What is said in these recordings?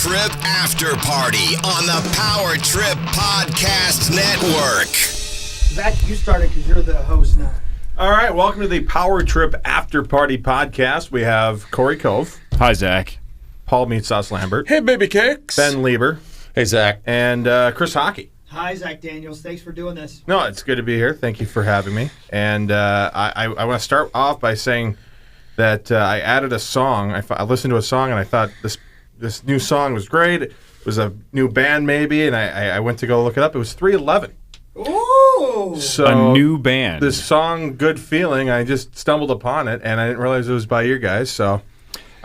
Trip After Party on the Power Trip Podcast Network. Zach, you started because you're the host now. All right, welcome to the Power Trip After Party Podcast. We have Corey Cove. Hi, Zach. Paul Meat Sauce Lambert. Hey, baby cakes. Ben Lieber. Hey, Zach. And Chris Hockey. Hi, Zach Daniels. Thanks for doing this. No, it's good to be here. Thank you for having me. And I want to start off by saying that I added a song. I listened to a song, and I thought this new song was great. It was a new band, maybe, and I went to go look it up. It was 311. Ooh! So a new band. This song, Good Feeling, I just stumbled upon it, and I didn't realize it was by you guys, so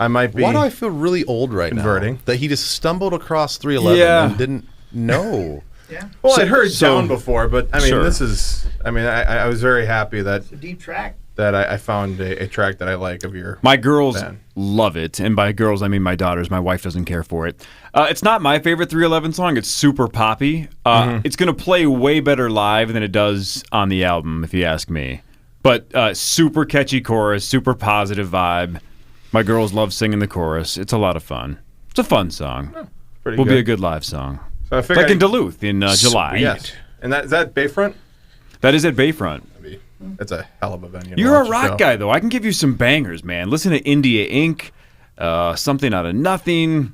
I might be Why do I feel really old right converting. now? That he just stumbled across 311 and didn't know. Yeah. Well, I'd heard Down before, but I mean, Sure. this is, I mean, I was very happy that It's a deep track. I found a track that I like of your My girls band. love it, and by girls I mean my daughters. My wife doesn't care for it. It's not my favorite 311 song. It's super poppy. It's going to play way better live than it does on the album, if you ask me. But super catchy chorus, super positive vibe. My girls love singing the chorus. It's a lot of fun. It's a fun song. Pretty Will good. be a good live song. So I figured Like in Duluth in July. Yes. And is that Bayfront? That is at Bayfront. That's a hell of a venue. You're a rock guy, though. I can give you some bangers, man. Listen to India Inc., Something Out of Nothing.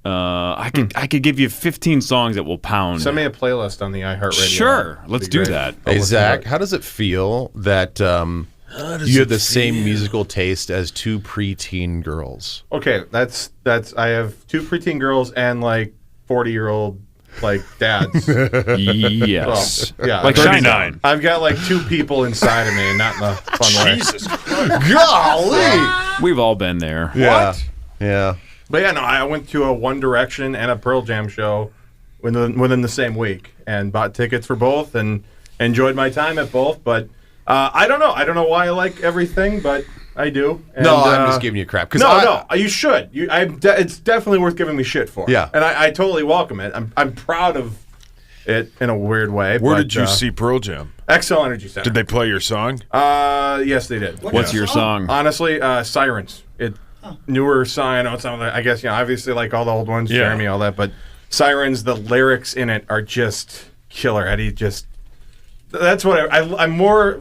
I could give you 15 songs that will pound. Send me a playlist on the iHeartRadio. Sure. That'd Let's be do great. that. I'll Hey, listen to Zach, it. how does it feel that you have the same musical taste as two preteen girls? Okay, that's. I have two preteen girls and like 40-year-old like dads. Yes. Well, yeah, Like I've got- 39. I've got like two people inside of me, and not in a fun way. Jesus Golly! We've all been there. Yeah. Yeah. But yeah, no, I went to a One Direction and a Pearl Jam show within the same week, and bought tickets for both, and enjoyed my time at both. But I don't know. I don't know why I like everything, but I do. And, No, I'm just giving you crap. No, you should. It's definitely worth giving me shit for. Yeah. And I totally welcome it. I'm proud of it in a weird way. Where but, did you see Pearl Jam? XL Energy Center. Did they play your song? Yes, they did. What's your song? Honestly, Sirens. Newer song. I know it's not. I guess obviously like all the old ones, Yeah. Jeremy, all that. But Sirens, the lyrics in it are just killer. Eddie just. That's what I'm more.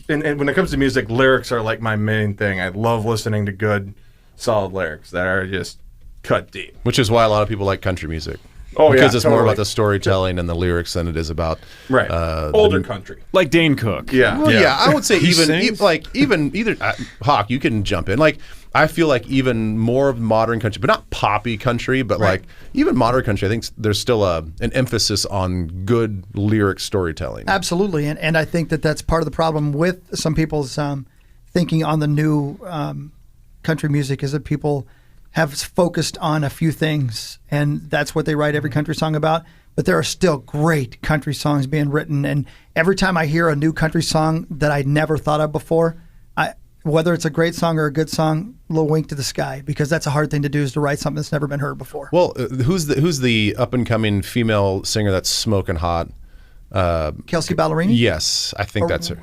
And when it comes to music, lyrics are like my main thing. I love listening to good, solid lyrics that are just cut deep. Which is why a lot of people like country music. Oh, because yeah, it's more totally. about the storytelling and the lyrics than it is about Right. Older country. Like Dane Cook. Yeah. Well, yeah, I would say He even sings? either Hawk, you can jump in. Like I feel like even more of modern country, but not poppy country, but like even modern country. I think there's still an emphasis on good lyric storytelling. Absolutely. And I think that's part of the problem with some people's thinking on the new country music is that people have focused on a few things, and that's what they write every country song about. But there are still great country songs being written, and every time I hear a new country song that I never thought of before, whether it's a great song or a good song, a little wink to the sky, because that's a hard thing to do, is to write something that's never been heard before. Well, who's the up and coming female singer that's smoking hot? Kelsey Ballerini? Yes, I think that's her.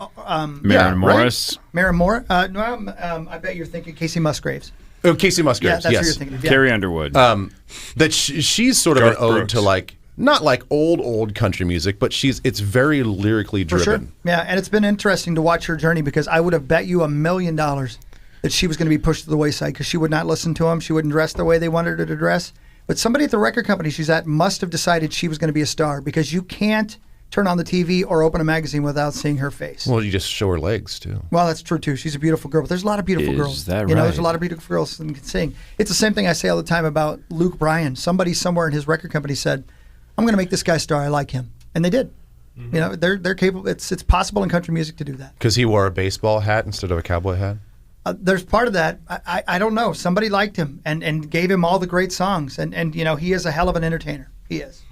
Maren Morris. Maren Moore? No, I bet you're thinking Casey Musgraves. Oh, Casey Yeah, Musgraves. that's yes. what you're thinking of. Yeah. Carrie Underwood. That she's sort of Garth an ode Brooks. to like not like old country music, but it's very lyrically For driven. sure. Yeah, and it's been interesting to watch her journey, because I would have bet you $1 million that she was going to be pushed to the wayside because she would not listen to them. She wouldn't dress the way they wanted her to dress. But somebody at the record company she's at must have decided she was going to be a star, because you can't turn on the TV or open a magazine without seeing her face. Well, you just show her legs too. Well, that's true too. She's a beautiful girl, but there's a lot of beautiful Is girls. that There's a right? lot of beautiful girls that can sing. It's the same thing I say all the time about Luke Bryan. Somebody somewhere in his record company said, "I'm going to make this guy a star. I like him," and they did. You know, they're capable. It's possible in country music to do that. Because he wore a baseball hat instead of a cowboy hat. There's part of that. I don't know. Somebody liked him and gave him all the great songs, and you know, he is a hell of an entertainer. He is.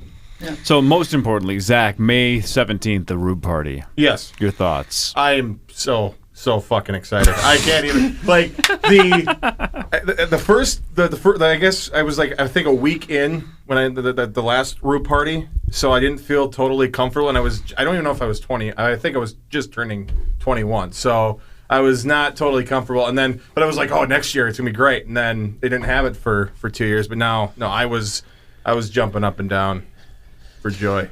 So most importantly, Zach, May 17th, the Rube Party. Yes. Your thoughts? I am so fucking excited. I can't even like the first I guess I was like I think a week in when the last Rube Party, so I didn't feel totally comfortable, and I don't even know if I was 20. I think I was just turning 21. So I was not totally comfortable. And then, but I was like, oh, next year it's gonna be great. And then they didn't have it for 2 years. But now, no, I was jumping up and down for joy.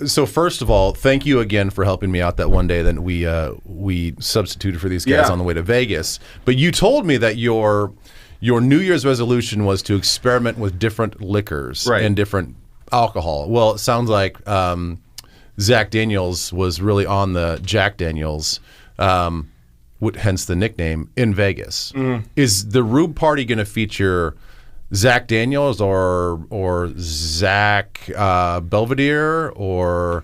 So first of all, thank you again for helping me out that one day that we substituted for these guys Yeah. on the way to Vegas. But you told me that your New Year's resolution was to experiment with different liquors Right. and different alcohol. Well, it sounds like Zach Daniels was really on the Jack Daniels, hence the nickname, in Vegas. Is the Rube Party going to feature Zach Daniels or Zach Belvedere or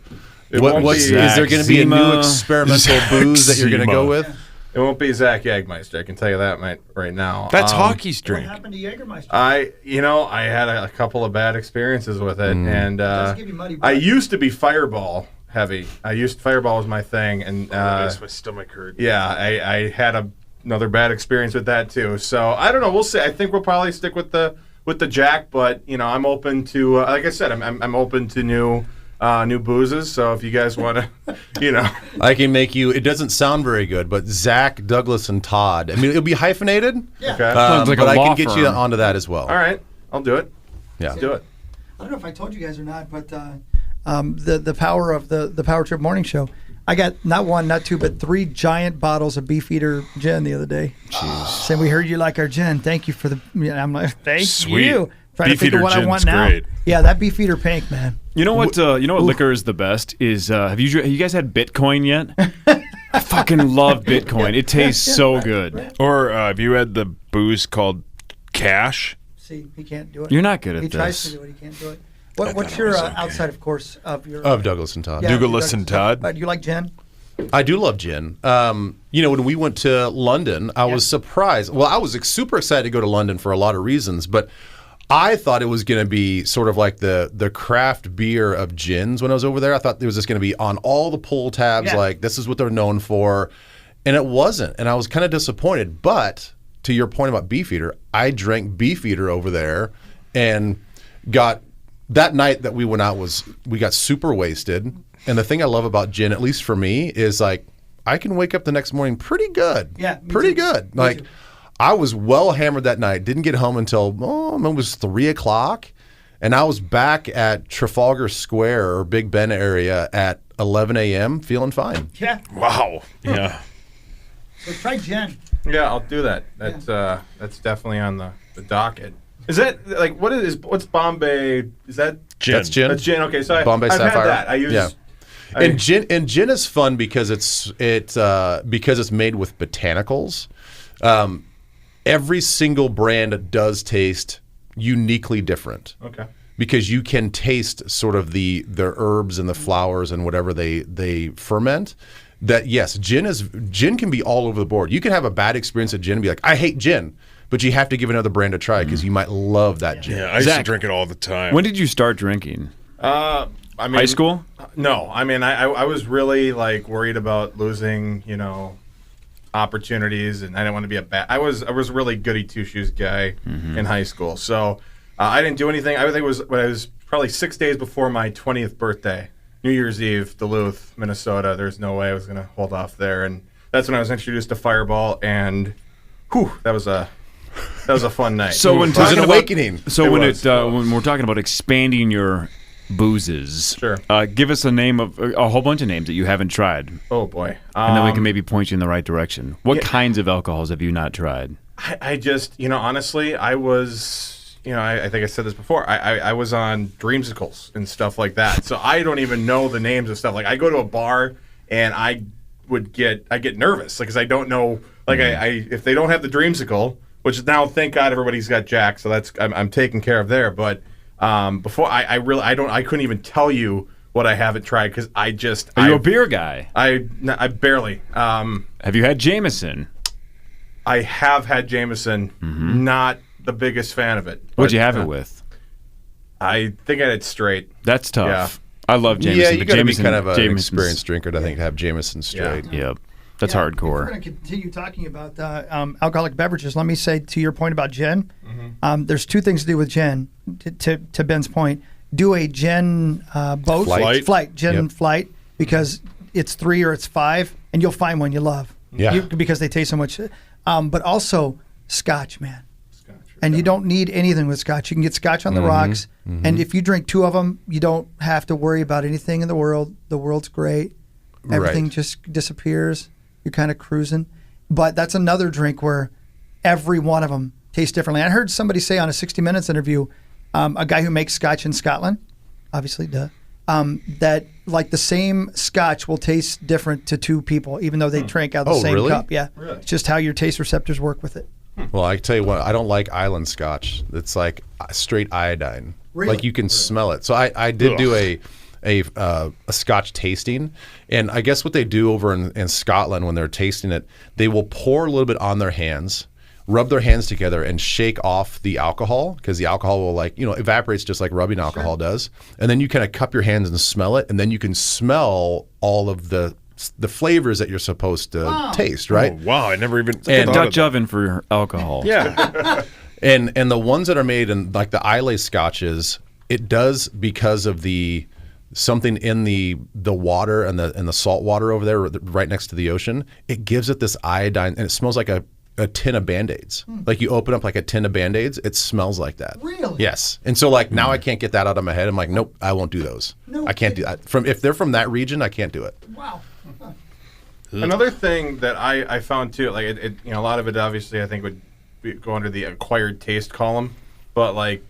won't be is there going to be a new Zima. experimental booze that you're going to go Zima. with? It won't be Zach Jägermeister. I can tell you that right now. That's hockey's What drink. happened to Jägermeister? I had a couple of bad experiences with it, and Does give you muddy I breath. used to be Fireball heavy. Fireball was my thing, and Makes my stomach hurt. yeah, I had another bad experience with that too. So I don't know. We'll see. I think we'll probably stick with the Jack, but I'm open to like I said, I'm open to new boozes. So if you guys want to, I can make you. It doesn't sound very good, but Zach, Douglas, and Todd. I mean, it'll be hyphenated. Yeah. okay, Sounds like but a I law can get you firm. onto that as well. all right, I'll do it. Yeah. Let's do it. I don't know if I told you guys or not, but the power of the Power Trip Morning Show. I got not one, not two, but 3 giant bottles of Beefeater gin the other day. Jeez. Saying we heard you like our gin. Thank you for the. I'm like, thank Sweet. you. Trying to think Beefeater of what I gin's want now. great. Yeah, that Beefeater pink, man. You know what? Liquor is the best. Is have you guys had Bitcoin yet? I fucking love Bitcoin. It tastes so good. Or have you had the booze called Cash? See, he can't do it. You're not good at He tries this. to do it. He can't do it. What's your outside, of course, of your Of Douglas and Todd. Yeah, Douglas and Todd. But you like gin? I do love gin. When we went to London, I was surprised. Well, I was super excited to go to London for a lot of reasons, but I thought it was going to be sort of like the craft beer of gins when I was over there. I thought it was just going to be on all the pull tabs, Yeah. like this is what they're known for. And it wasn't. And I was kind of disappointed. But to your point about Beefeater, I drank Beefeater over there and got that night that we went out we got super wasted. And the thing I love about gin, at least for me, is like I can wake up the next morning pretty good. Yeah, me pretty too. good. Me Like too. I was well hammered that night. Didn't get home until it was 3:00, and I was back at Trafalgar Square or Big Ben area at 11 a.m. feeling fine. Yeah. Wow. Yeah. So try gin. Yeah, I'll do that. That's definitely on the docket. Is that like what's Bombay? Is that Gin. That's gin. That's gin. Okay, so Bombay I've Sapphire. had that. I use. Yeah. And gin is fun because it's made with botanicals. Every single brand does taste uniquely different. Okay. Because you can taste sort of the herbs and the flowers and whatever they ferment. That yes, gin can be all over the board. You can have a bad experience at gin and be like, I hate gin, but you have to give another brand a try because you might love that gin. Yeah, I used to Zach, drink it all the time. When did you start drinking? I mean, High school? No, I mean, I was really like worried about losing, opportunities, and I didn't want to be a bad. I was a really goody two shoes guy in high school, so I didn't do anything. I think it was when I was probably 6 days before my 20th birthday, New Year's Eve, Duluth, Minnesota. There's no way I was going to hold off there, and that's when I was introduced to Fireball, and that was a fun night. So when It was talking an about, awakening. so It when was. when we're talking about expanding your boozes, Sure. Give us a name of a whole bunch of names that you haven't tried, Oh boy, and then we can maybe point you in the right direction. What kinds of alcohols have you not tried? I just, honestly, I was, I think I said this before. I was on dreamsicles and stuff like that. So I don't even know the names of stuff. Like I go to a bar and I get nervous because I don't know. Like if they don't have the dreamsicle, which now thank God everybody's got Jack, so that's I'm taken care of there. But before I couldn't even tell you what I haven't tried because Are you a beer guy? I barely. Have you had Jameson? I have had Jameson. Not the biggest fan of it. What'd you but, have it with? I think I had it straight. That's tough. Yeah. I love Jameson. Yeah, you but got to be Jameson, kind of an Jameson's- experienced drinker to think to have Jameson straight. Yep, that's Yeah, If we're hardcore. going to continue talking about alcoholic beverages, let me say to your point about gin, there's 2 things to do with gin. To Ben's point, do a gin boat Flight. gin Yep. flight, because it's 3 or it's 5, and you'll find one you love. Yeah. because they taste so much. But also Scotch, man. And you don't need anything with Scotch. You can get Scotch on the rocks, and if you drink 2 of them, you don't have to worry about anything in the world. The world's great. Everything just disappears. You're kind of cruising. But that's another drink where every one of them tastes differently. I heard somebody say on a 60 Minutes interview, a guy who makes Scotch in Scotland, obviously, that like the same Scotch will taste different to 2 people, even though they drank out of the same really? cup. Yeah, it's just how your taste receptors work with it. Well, I tell you what, I don't like island Scotch. It's like straight iodine. Really? Like you can smell it. So I did do a Scotch tasting, and I guess what they do over in Scotland when they're tasting it, they will pour a little bit on their hands, rub their hands together, and shake off the alcohol, because the alcohol will evaporates just like rubbing alcohol does, and then you kind of cup your hands and smell it, and then you can smell all of the flavors that you're supposed to taste, right? Oh, wow, I never even And thought of Dutch that. oven for alcohol. Yeah. And the ones that are made in like the Islay scotches, it does because of something in the water and the salt water over there right next to the ocean. It gives it this iodine, and it smells like a tin of Band-Aids. Like you open up like a tin of Band-Aids, it smells like that. Really? Yes. And so like now I can't get that out of my head. I'm like, nope, I won't do those. No I can't do that. If they're from that region, I can't do it. Wow. Another thing that I found too, like a lot of it obviously I think would go under the acquired taste column, but like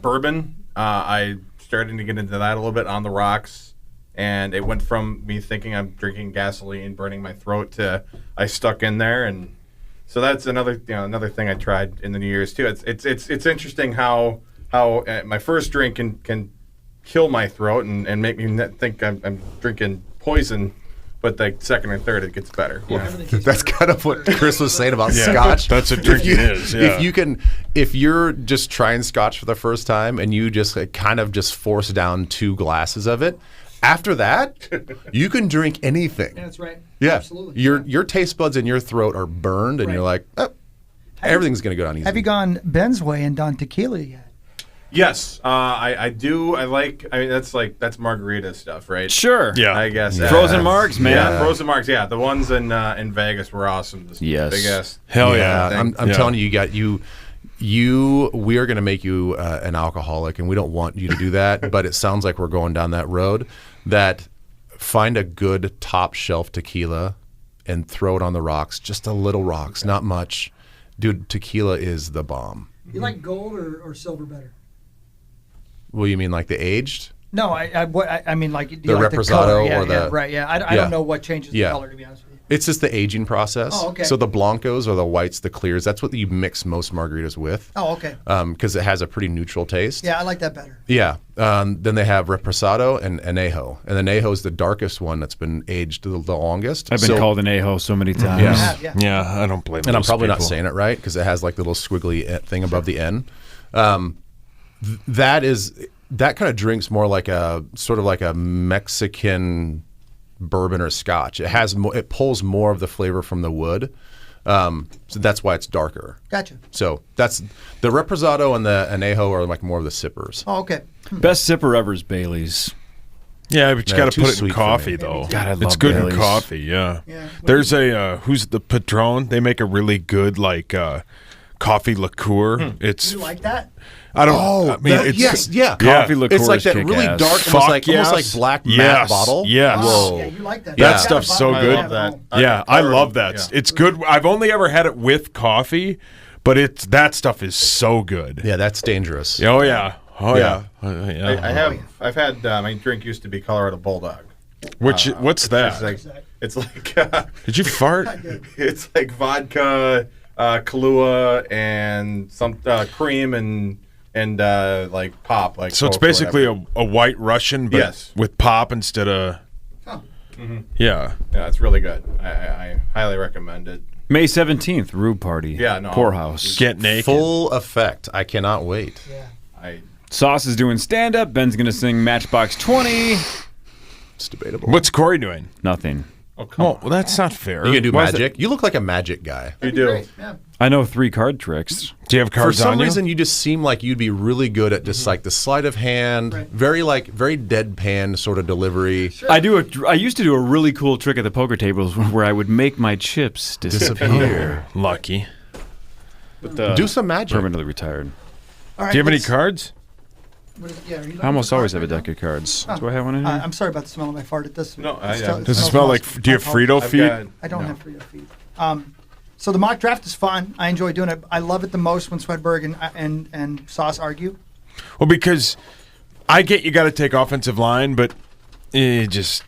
bourbon, I started to get into that a little bit on the rocks, and it went from me thinking I'm drinking gasoline, burning my throat, to I stuck in there, and so that's another thing I tried in the New Year's too. It's interesting how my first drink can kill my throat and make me think I'm drinking poison. But the second and third, it gets better. Yeah. That's kind of what Chris was saying about Scotch. That's what drinking is. Yeah. If you're just trying Scotch for the first time and you just kind of just force down 2 glasses of it, after that, you can drink anything. Yeah, that's right. Yeah, Absolutely. Your taste buds in your throat are burned, and Right. you're like, oh, everything's gonna go down easy. Have you gone Ben's way and done tequila yet? Yes, I do. I mean, that's margarita stuff, right? Sure. Yeah. I guess. Frozen marks, man. Yeah, frozen marks. Yeah, the ones in Vegas were awesome. This Yes. big ass. Hell yeah. I'm telling you, we are going to make you an alcoholic, and we don't want you to do that. But it sounds like we're going down that road. That find a good top shelf tequila and throw it on the rocks, just a little rocks, not much. Dude, tequila is the bomb. You like gold or silver better? Well, you mean like the aged? No, I mean like do you The like Reposado the color? Yeah, or the- yeah, right? Yeah, I Yeah. don't know what changes the Yeah. color, to be honest with you. It's just the aging process. Oh, okay. So the blancos or the whites, the clears, that's what you mix most margaritas with. Oh, okay. Because it has a pretty neutral taste. Yeah, I like that better. Yeah. Then they have Reposado and Anejo. And Anejo is the darkest one that's been aged the longest. I've been called an a-hole so many times. Yeah. Yeah. Yeah, I don't blame And I'm those probably not people. saying it right because it has like the little squiggly thing above the N. That kind of drinks more like a sort of like a Mexican bourbon or Scotch. It pulls more of the flavor from the wood, so that's why it's darker. Gotcha. So that's the Reposado and the Anejo are like more of the sippers. Oh, okay. Best sipper ever is Bailey's. Yeah, but you Yeah, got to too put it in sweet for coffee, me. though. God, I it's love good Bailey's. in coffee, yeah. Yeah. There's who's the Patron? They make a really good, coffee liqueur. It's, You like that? I don't, I mean, it's, yes, yeah. Coffee liqueur It's like is that really kick-ass. dark, Fuck almost like yes. black matte Yes, bottle. yes. Oh, Whoa. yeah, you like that. That I've stuff's got a so bottle good. of that at home. Yeah, I love that. Yeah. It's good. I've only ever had it with coffee, but that stuff is so good. Yeah, that's dangerous. Oh, yeah. Oh, Yeah. yeah. Yeah. I've had my drink used to be Colorado Bulldog. What's that? It's like Did you fart? it's like vodka, Kahlua, and some cream and like pop. Like So it's Coke or basically whatever. a white Russian, but Yes. with pop instead of. Huh. Yeah. Yeah, it's really good. I highly recommend it. May 17th, Rube Party. Yeah, no. Poorhouse. Get naked. Full effect. I cannot wait. Yeah. Sauce is doing stand-up. Ben's going to sing Matchbox 20. It's debatable. What's Corey doing? Nothing. Oh, come Well, that's not fair. You can do Why is magic. You look like a magic guy. You do. Great. Yeah. I know 3 card tricks. Do you have For cards some on you? reason, you just seem like you'd be really good at just like the sleight of hand, very deadpan sort of delivery. I used to do a really cool trick at the poker tables where I would make my chips disappear. Lucky. But, Do some magic. Permanently retired. All right, Do you have any let's- cards? what is it? Yeah, are you looking I almost for always cards have a right deck of cards. now? Do I have one in here? I'm sorry about the smell of my fart. It does. No, it yeah. Does it smell like? Do you have Frito I've feet? got- I don't no. have Frito feet. So the mock draft is fun. I enjoy doing it. I love it the most when Swedberg and Sauce argue. Well, because I get you got to take offensive line, but just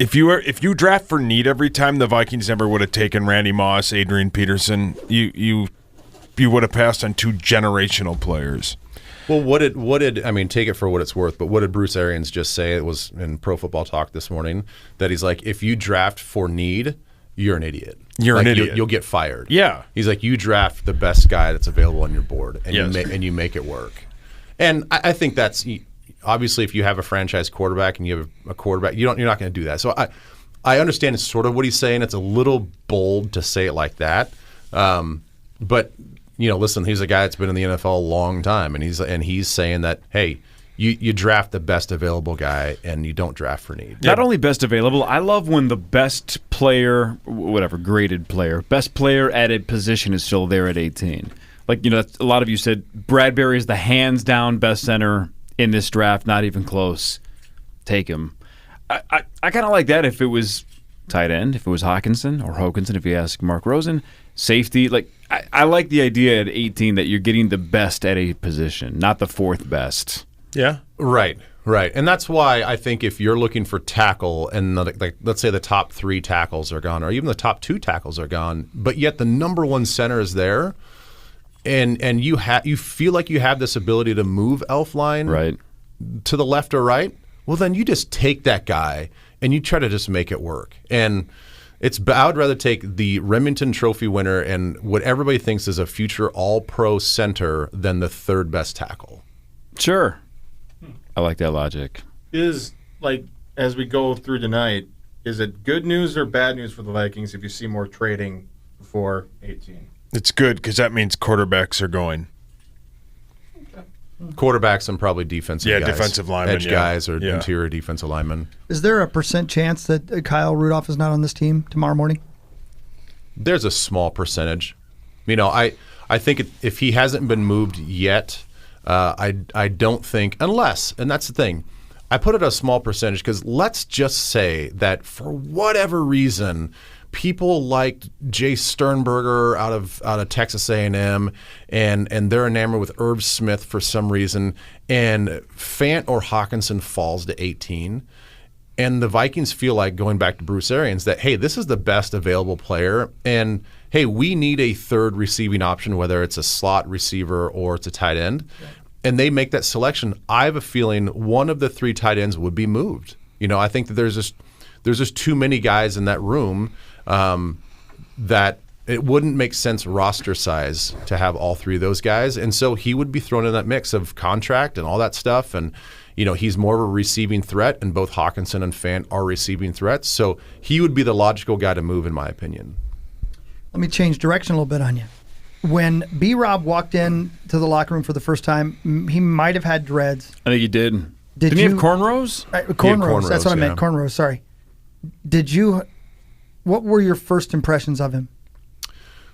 if you draft for need every time, the Vikings never would have taken Randy Moss, Adrian Peterson. You would have passed on 2 generational players. Well, what did I mean? Take it for what it's worth. But what did Bruce Arians just say? It was in Pro Football Talk this morning that he's like, if you draft for need, you're an idiot. You're like, an idiot. You'll get fired. Yeah. He's like, you draft the best guy that's available on your board, and Yes. you make it work. And I think that's obviously if you have a franchise quarterback and you have a quarterback, you're not going to do that. So I understand it's sort of what he's saying. It's a little bold to say it like that, but listen, he's a guy that's been in the NFL a long time, and he's saying that hey. You draft the best available guy, and you don't draft for need. Not only best available, I love when the best player, whatever, graded player, best player at a position is still there at 18. Like, that's, a lot of you said Bradbury is the hands-down best center in this draft, not even close. Take him. I kind of like that if it was tight end, if it was Hawkinson or Hokinson, if you ask Mark Rosen. Safety, like I like the idea at 18 that you're getting the best at a position, not the 4th best. Yeah. Right. And that's why I think if you're looking for tackle and like let's say the top 3 tackles are gone or even the top 2 tackles are gone, but yet the number 1 center is there and you feel like you have this ability to move Elfline Right. to the left or right, well then you just take that guy and you try to just make it work. And I would rather take the Remington Trophy winner and what everybody thinks is a future all-pro center than the 3rd best tackle. Sure. I like that logic. Is, like, as we go through tonight, is it good news or bad news for the Vikings if you see more trading before 18? It's good because that means quarterbacks are going. Quarterbacks and probably defensive guys. Defensive linemen, edge yeah. guys or Yeah. interior defensive linemen. Is there a % chance that Kyle Rudolph is not on this team tomorrow morning? There's a small percentage. I think if he hasn't been moved yet, I don't think, unless, and that's the thing, I put it a small percentage because let's just say that for whatever reason, people like Jay Sternberger out of Texas A&M, and they're enamored with Irv Smith for some reason, and Fant or Hawkinson falls to 18, and the Vikings feel like going back to Bruce Arians that, hey, this is the best available player, and hey, we need a 3rd receiving option, whether it's a slot receiver or it's a tight end, and they make that selection. I have a feeling one of the 3 tight ends would be moved. I think that there's just too many guys in that room that it wouldn't make sense roster size to have all 3 of those guys, and so he would be thrown in that mix of contract and all that stuff, and he's more of a receiving threat, and both Hawkinson and Fant are receiving threats, so he would be the logical guy to move, in my opinion. Let me change direction a little bit on you. When B-Rob walked in to the locker room for the first time, he might have had dreads. I think you did. Didn't you he have cornrows? Cornrows. That's what I meant. yeah. Cornrows. Sorry. What were your first impressions of him?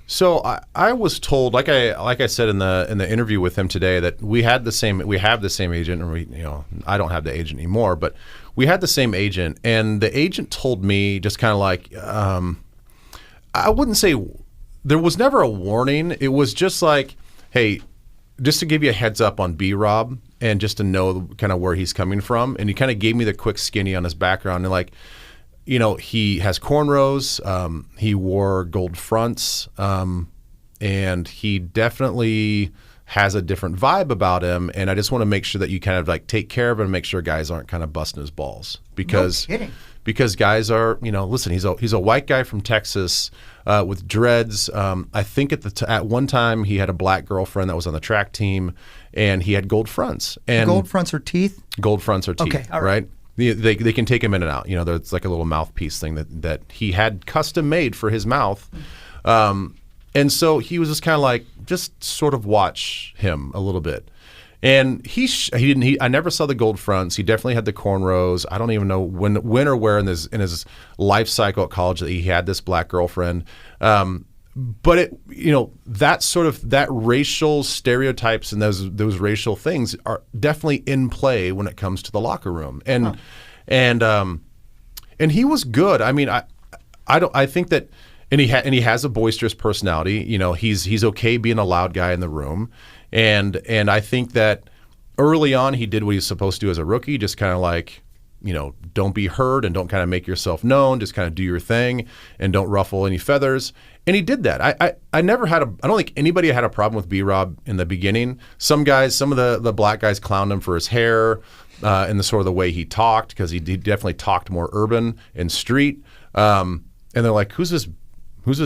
So I was told, like I said in the interview with him today, that we have the same agent, and I don't have the agent anymore, but we had the same agent, and the agent told me just kind of like, I wouldn't say there was never a warning. It was just like, hey, just to give you a heads up on B-Rob and just to know kind of where he's coming from, and he kind of gave me the quick skinny on his background and like. He has cornrows, he wore gold fronts, and he definitely has a different vibe about him. And I just want to make sure that you kind of like take care of him and make sure guys aren't kind of busting his balls. Because guys are, listen, he's a white guy from Texas with dreads. I think at one time he had a black girlfriend that was on the track team, and he had gold fronts. And gold fronts or teeth? Gold fronts or teeth, okay, all right? They can take him in and out. There's like a little mouthpiece thing that he had custom made for his mouth. And so he was just kind of like, just sort of watch him a little bit. And I never saw the gold fronts. He definitely had the cornrows. I don't even know when or where in his life cycle at college that he had this black girlfriend. But that racial stereotypes and those racial things are definitely in play when it comes to the locker room. And he was good. I mean, I think that, and he has a boisterous personality. You know, he's okay being a loud guy in the room. And I think that early on he did what he was supposed to do as a rookie, just kind of like, you know, don't be heard and don't kind of make yourself known, just kind of do your thing and don't ruffle any feathers. And he did that. I never had I don't think anybody had a problem with B-Rob in the beginning. Some of the black guys clowned him for his hair and the sort of the way he talked, because he definitely talked more urban and street. And they're like, who's this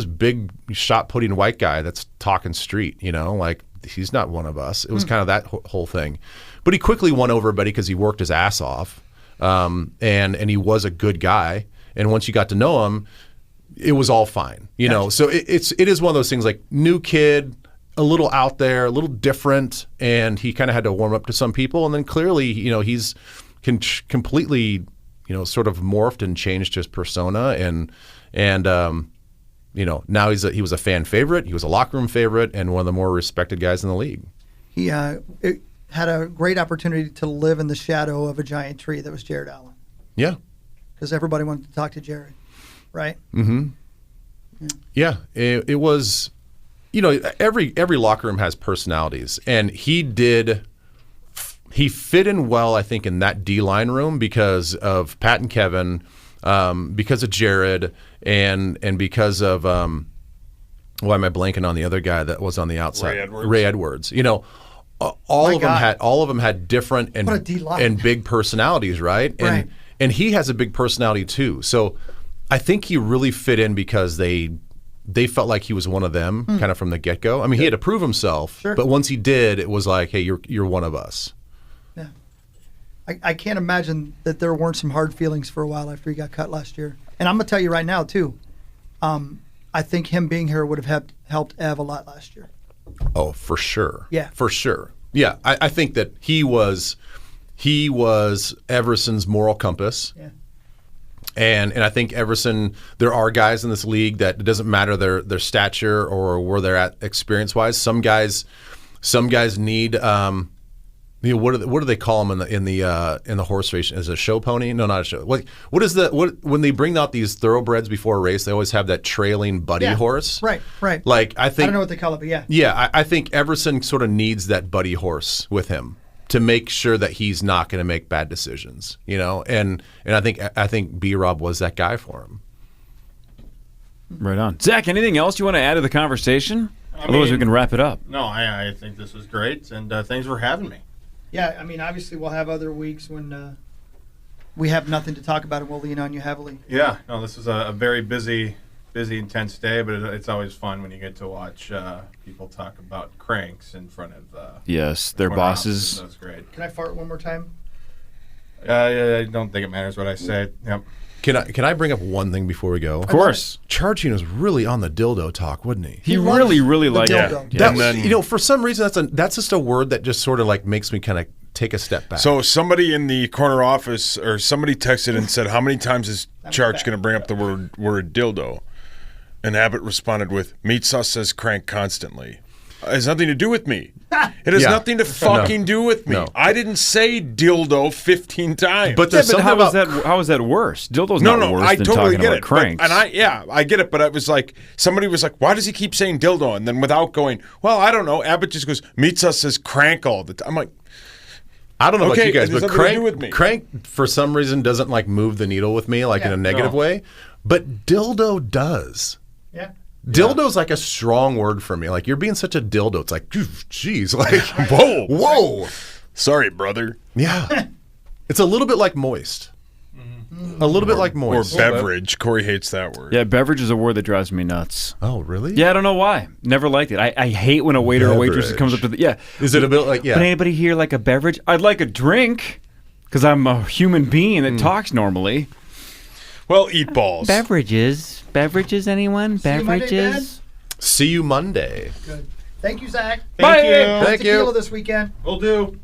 big shot-putting white guy that's talking street, you know, like, he's not one of us. It was kind of that whole thing. But he quickly won over everybody because he worked his ass off, and he was a good guy. And once you got to know him, it was all fine, you know. So it is one of those things, like, new kid, a little out there, a little different, and he kind of had to warm up to some people. And then clearly, you know, he's completely, you know, sort of morphed and changed his persona, and you know, now he was a fan favorite. He was a locker room favorite and one of the more respected guys in the league. He had a great opportunity to live in the shadow of a giant tree that was Jared Allen. Yeah. Because everybody wanted to talk to Jared, right? Mm-hmm. Yeah. It was, you know, every locker room has personalities. And he fit in well, I think, in that D-line room because of Pat and Kevin, because of Jared, and because of why am I blanking on the other guy that was on the outside? Ray Edwards. You know, all of them had different and big personalities, right? And he has a big personality too. So I think he really fit in because they felt like he was one of them, kind of from the get-go. I mean, he had to prove himself, but once he did, it was like, hey, you're one of us. Yeah. I can't imagine that there weren't some hard feelings for a while after he got cut last year. And I'm going to tell you right now, too, I think him being here would have helped Ev a lot last year. Oh, for sure. Yeah. For sure. Yeah, I think that he was Everson's moral compass. Yeah. And I think Everson, there are guys in this league that it doesn't matter their stature or where they're at experience-wise. Some guys need you know, what do they call them in the horse race? Is it a show pony? No, not a show. What when they bring out these thoroughbreds before a race, they always have that trailing buddy horse. Right. Like I don't know what they call it, but yeah. Yeah, I think Everson sort of needs that buddy horse with him to make sure that he's not going to make bad decisions, you know. And I think B-Rob was that guy for him. Right on. Zach, anything else you want to add to the conversation? Otherwise, we can wrap it up. No, I think this was great, and thanks for having me. Yeah, I mean, obviously we'll have other weeks when we have nothing to talk about and we'll lean on you heavily. Yeah, no, this was a very busy, intense day, but it's always fun when you get to watch people talk about cranks in front of their bosses. That's great. Can I fart one more time? I don't think it matters what I say. Yep. Can I bring up one thing before we go? Of course. Charging was really on the dildo talk, wasn't he? He really liked it. That was, you know, for some reason that's just a word that just sort of like makes me kind of take a step back. So somebody in the corner office or somebody texted and said, how many times is Charge going to bring up the word dildo? And Abbott responded with, meat sauce says crank constantly. It has nothing to do with me. It has nothing to fucking do with me. No. I didn't say dildo 15 times. But how is that worse? Dildo's not worse than talking about cranks. But, I get it. But I was like, somebody was like, why does he keep saying dildo? And then without going, well, I don't know. Abbott just goes, meat sauce says crank all the time. I'm like, I don't know about you guys, but crank for some reason doesn't like move the needle with me in a negative way. But dildo does. Yeah. Dildo's like a strong word for me. Like, you're being such a dildo. It's like, geez, like, whoa. Sorry, brother. Yeah. It's a little bit like moist. Mm-hmm. A little bit like moist. Or beverage. Corey hates that word. Yeah, beverage is a word that drives me nuts. Oh, really? Yeah, I don't know why. Never liked it. I hate when a waiter or waitress comes up to Is it a bit like, But anybody here like a beverage? I'd like a drink because I'm a human being that talks normally. Well, eat balls. Beverages, anyone? Beverages? See you Monday. Good. Thank you, Zach. Thank you. Thank you. Tequila this weekend. Will do.